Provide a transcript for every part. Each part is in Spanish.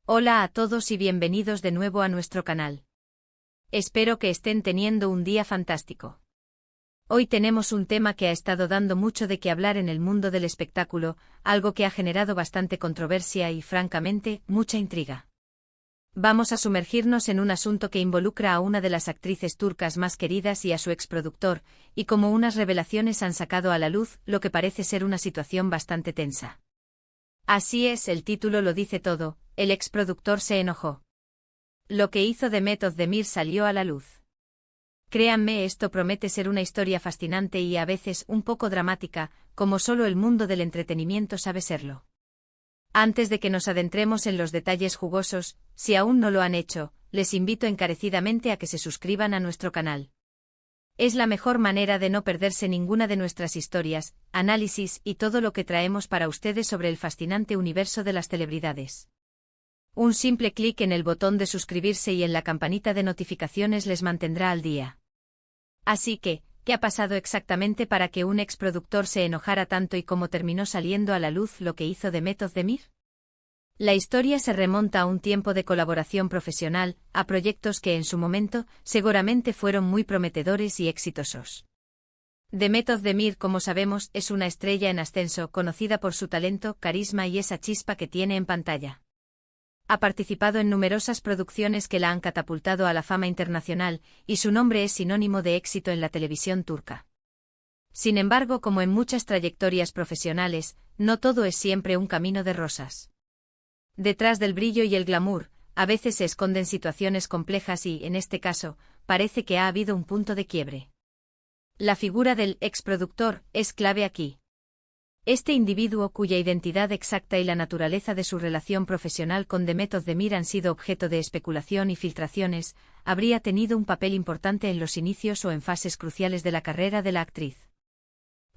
Hola a todos y bienvenidos de nuevo a nuestro canal. Espero que estén teniendo un día fantástico. Hoy tenemos un tema que ha estado dando mucho de qué hablar en el mundo del espectáculo, algo que ha generado bastante controversia y, francamente, mucha intriga. Vamos a sumergirnos en un asunto que involucra a una de las actrices turcas más queridas y a su exproductor, y como unas revelaciones han sacado a la luz lo que parece ser una situación bastante tensa. Así es, el título lo dice todo, el exproductor se enojó. Lo que hizo Demet Özdemir salió a la luz. Créanme, esto promete ser una historia fascinante y a veces un poco dramática, como solo el mundo del entretenimiento sabe serlo. Antes de que nos adentremos en los detalles jugosos, si aún no lo han hecho, les invito encarecidamente a que se suscriban a nuestro canal. Es la mejor manera de no perderse ninguna de nuestras historias, análisis y todo lo que traemos para ustedes sobre el fascinante universo de las celebridades. Un simple clic en el botón de suscribirse y en la campanita de notificaciones les mantendrá al día. Así que, ¿qué ha pasado exactamente para que un exproductor se enojara tanto y cómo terminó saliendo a la luz lo que hizo Demet Özdemir? La historia se remonta a un tiempo de colaboración profesional, a proyectos que en su momento, seguramente fueron muy prometedores y exitosos. Demet Özdemir, como sabemos, es una estrella en ascenso, conocida por su talento, carisma y esa chispa que tiene en pantalla. Ha participado en numerosas producciones que la han catapultado a la fama internacional, y su nombre es sinónimo de éxito en la televisión turca. Sin embargo, como en muchas trayectorias profesionales, no todo es siempre un camino de rosas. Detrás del brillo y el glamour, a veces se esconden situaciones complejas y, en este caso, parece que ha habido un punto de quiebre. La figura del exproductor es clave aquí. Este individuo, cuya identidad exacta y la naturaleza de su relación profesional con Demet Özdemir han sido objeto de especulación y filtraciones, habría tenido un papel importante en los inicios o en fases cruciales de la carrera de la actriz.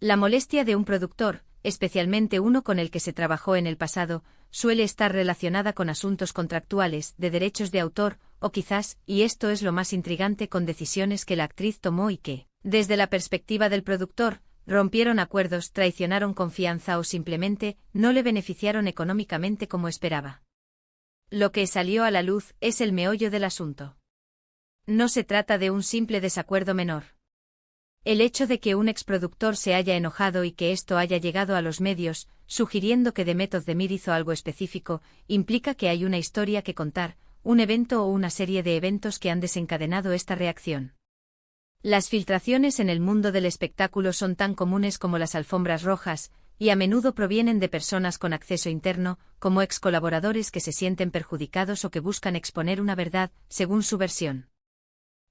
La molestia de un productor, especialmente uno con el que se trabajó en el pasado, suele estar relacionada con asuntos contractuales, de derechos de autor, o quizás, y esto es lo más intrigante, con decisiones que la actriz tomó y que, desde la perspectiva del productor, rompieron acuerdos, traicionaron confianza o simplemente no le beneficiaron económicamente como esperaba. Lo que salió a la luz es el meollo del asunto. No se trata de un simple desacuerdo menor. El hecho de que un exproductor se haya enojado y que esto haya llegado a los medios, sugiriendo que Demet Özdemir hizo algo específico, implica que hay una historia que contar, un evento o una serie de eventos que han desencadenado esta reacción. Las filtraciones en el mundo del espectáculo son tan comunes como las alfombras rojas, y a menudo provienen de personas con acceso interno, como ex colaboradores que se sienten perjudicados o que buscan exponer una verdad, según su versión.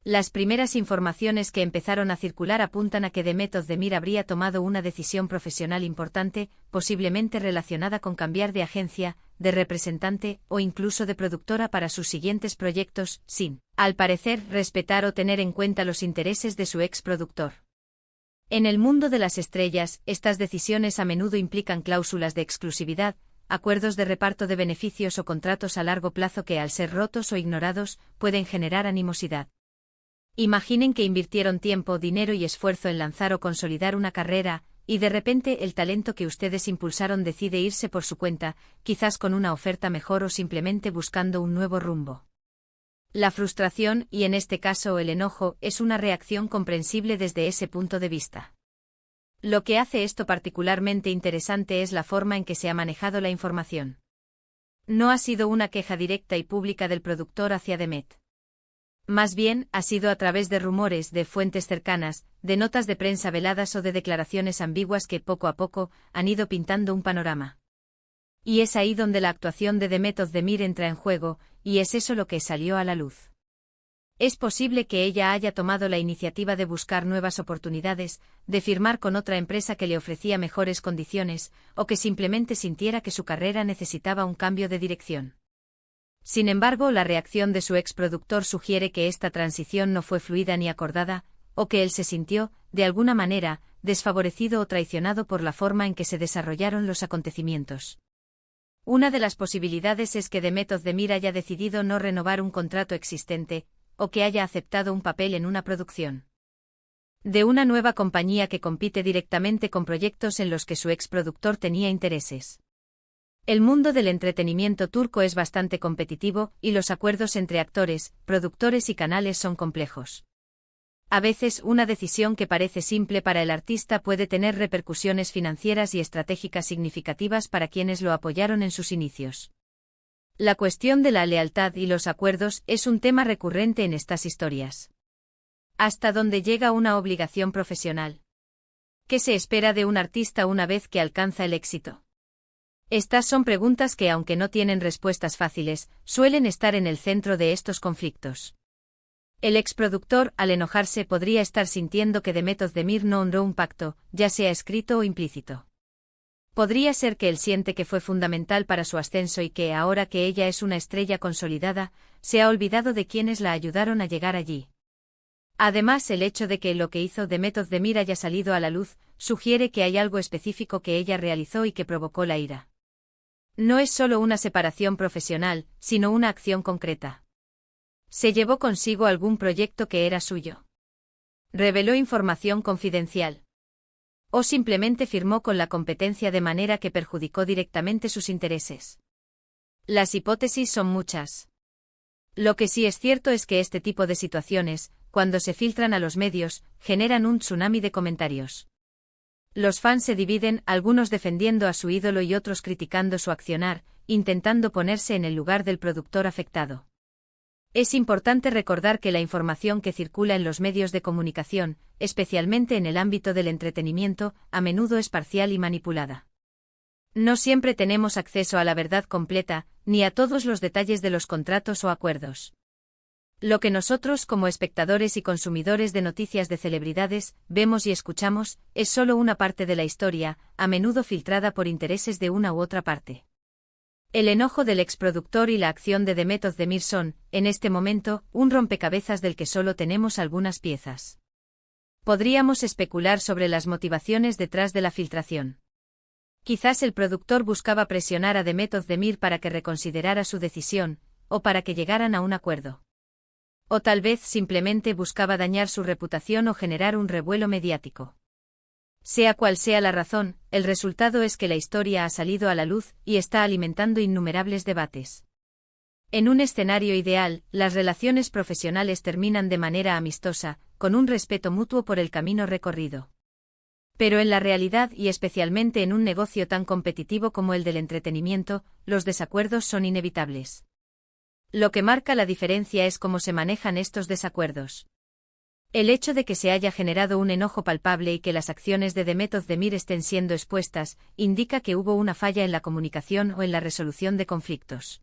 Las primeras informaciones que empezaron a circular apuntan a que Demet Özdemir habría tomado una decisión profesional importante, posiblemente relacionada con cambiar de agencia, de representante o incluso de productora para sus siguientes proyectos, sin, al parecer, respetar o tener en cuenta los intereses de su exproductor. En el mundo de las estrellas, estas decisiones a menudo implican cláusulas de exclusividad, acuerdos de reparto de beneficios o contratos a largo plazo que, al ser rotos o ignorados, pueden generar animosidad. Imaginen que invirtieron tiempo, dinero y esfuerzo en lanzar o consolidar una carrera, y de repente el talento que ustedes impulsaron decide irse por su cuenta, quizás con una oferta mejor o simplemente buscando un nuevo rumbo. La frustración, y en este caso el enojo, es una reacción comprensible desde ese punto de vista. Lo que hace esto particularmente interesante es la forma en que se ha manejado la información. No ha sido una queja directa y pública del productor hacia Demet. Más bien, ha sido a través de rumores, de fuentes cercanas, de notas de prensa veladas o de declaraciones ambiguas que, poco a poco, han ido pintando un panorama. Y es ahí donde la actuación de Demet Özdemir entra en juego, y es eso lo que salió a la luz. Es posible que ella haya tomado la iniciativa de buscar nuevas oportunidades, de firmar con otra empresa que le ofrecía mejores condiciones, o que simplemente sintiera que su carrera necesitaba un cambio de dirección. Sin embargo, la reacción de su exproductor sugiere que esta transición no fue fluida ni acordada, o que él se sintió, de alguna manera, desfavorecido o traicionado por la forma en que se desarrollaron los acontecimientos. Una de las posibilidades es que Demet Özdemir haya decidido no renovar un contrato existente, o que haya aceptado un papel en una producción de una nueva compañía que compite directamente con proyectos en los que su exproductor tenía intereses. El mundo del entretenimiento turco es bastante competitivo, y los acuerdos entre actores, productores y canales son complejos. A veces, una decisión que parece simple para el artista puede tener repercusiones financieras y estratégicas significativas para quienes lo apoyaron en sus inicios. La cuestión de la lealtad y los acuerdos es un tema recurrente en estas historias. ¿Hasta dónde llega una obligación profesional? ¿Qué se espera de un artista una vez que alcanza el éxito? Estas son preguntas que, aunque no tienen respuestas fáciles, suelen estar en el centro de estos conflictos. El exproductor, al enojarse, podría estar sintiendo que Demet Özdemir no honró un pacto, ya sea escrito o implícito. Podría ser que él siente que fue fundamental para su ascenso y que, ahora que ella es una estrella consolidada, se ha olvidado de quienes la ayudaron a llegar allí. Además, el hecho de que lo que hizo Demet Özdemir haya salido a la luz, sugiere que hay algo específico que ella realizó y que provocó la ira. No es solo una separación profesional, sino una acción concreta. ¿Se llevó consigo algún proyecto que era suyo? ¿Reveló información confidencial? ¿O simplemente firmó con la competencia de manera que perjudicó directamente sus intereses? Las hipótesis son muchas. Lo que sí es cierto es que este tipo de situaciones, cuando se filtran a los medios, generan un tsunami de comentarios. Los fans se dividen, algunos defendiendo a su ídolo y otros criticando su accionar, intentando ponerse en el lugar del productor afectado. Es importante recordar que la información que circula en los medios de comunicación, especialmente en el ámbito del entretenimiento, a menudo es parcial y manipulada. No siempre tenemos acceso a la verdad completa, ni a todos los detalles de los contratos o acuerdos. Lo que nosotros, como espectadores y consumidores de noticias de celebridades, vemos y escuchamos, es solo una parte de la historia, a menudo filtrada por intereses de una u otra parte. El enojo del exproductor y la acción de Demet Özdemir son, en este momento, un rompecabezas del que solo tenemos algunas piezas. Podríamos especular sobre las motivaciones detrás de la filtración. Quizás el productor buscaba presionar a Demet Özdemir para que reconsiderara su decisión, o para que llegaran a un acuerdo. O tal vez simplemente buscaba dañar su reputación o generar un revuelo mediático. Sea cual sea la razón, el resultado es que la historia ha salido a la luz y está alimentando innumerables debates. En un escenario ideal, las relaciones profesionales terminan de manera amistosa, con un respeto mutuo por el camino recorrido. Pero en la realidad, y especialmente en un negocio tan competitivo como el del entretenimiento, los desacuerdos son inevitables. Lo que marca la diferencia es cómo se manejan estos desacuerdos. El hecho de que se haya generado un enojo palpable y que las acciones de Demet Özdemir estén siendo expuestas, indica que hubo una falla en la comunicación o en la resolución de conflictos.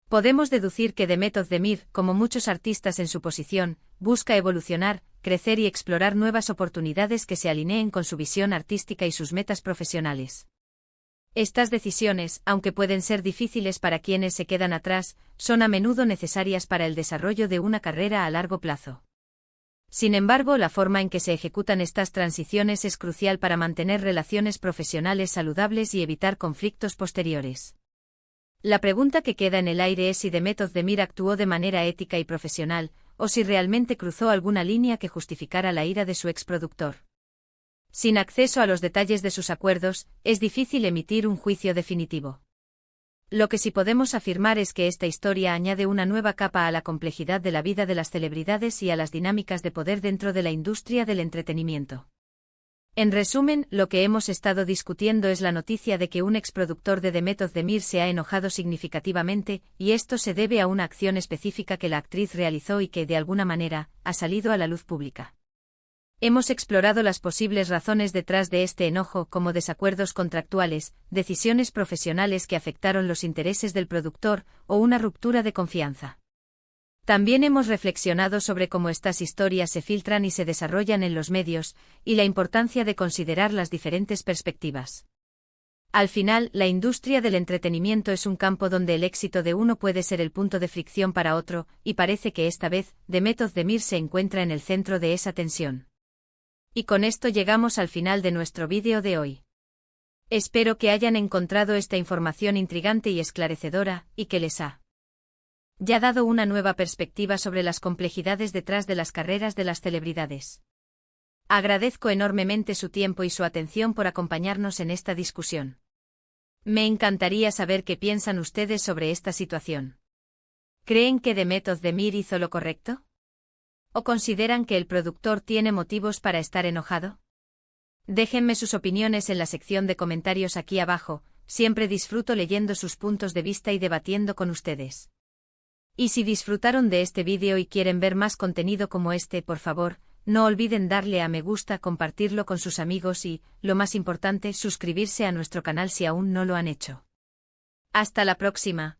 Podemos deducir que Demet Özdemir, como muchos artistas en su posición, busca evolucionar, crecer y explorar nuevas oportunidades que se alineen con su visión artística y sus metas profesionales. Estas decisiones, aunque pueden ser difíciles para quienes se quedan atrás, son a menudo necesarias para el desarrollo de una carrera a largo plazo. Sin embargo, la forma en que se ejecutan estas transiciones es crucial para mantener relaciones profesionales saludables y evitar conflictos posteriores. La pregunta que queda en el aire es si Demet Özdemir actuó de manera ética y profesional, o si realmente cruzó alguna línea que justificara la ira de su exproductor. Sin acceso a los detalles de sus acuerdos, es difícil emitir un juicio definitivo. Lo que sí podemos afirmar es que esta historia añade una nueva capa a la complejidad de la vida de las celebridades y a las dinámicas de poder dentro de la industria del entretenimiento. En resumen, lo que hemos estado discutiendo es la noticia de que un exproductor de Demet Özdemir se ha enojado significativamente, y esto se debe a una acción específica que la actriz realizó y que, de alguna manera, ha salido a la luz pública. Hemos explorado las posibles razones detrás de este enojo, como desacuerdos contractuales, decisiones profesionales que afectaron los intereses del productor, o una ruptura de confianza. También hemos reflexionado sobre cómo estas historias se filtran y se desarrollan en los medios, y la importancia de considerar las diferentes perspectivas. Al final, la industria del entretenimiento es un campo donde el éxito de uno puede ser el punto de fricción para otro, y parece que esta vez, Demet Özdemir se encuentra en el centro de esa tensión. Y con esto llegamos al final de nuestro vídeo de hoy. Espero que hayan encontrado esta información intrigante y esclarecedora, y que les ha dado una nueva perspectiva sobre las complejidades detrás de las carreras de las celebridades. Agradezco enormemente su tiempo y su atención por acompañarnos en esta discusión. Me encantaría saber qué piensan ustedes sobre esta situación. ¿Creen que Demet Özdemir hizo lo correcto? ¿O consideran que el productor tiene motivos para estar enojado? Déjenme sus opiniones en la sección de comentarios aquí abajo, siempre disfruto leyendo sus puntos de vista y debatiendo con ustedes. Y si disfrutaron de este vídeo y quieren ver más contenido como este, por favor, no olviden darle a me gusta, compartirlo con sus amigos y, lo más importante, suscribirse a nuestro canal si aún no lo han hecho. Hasta la próxima.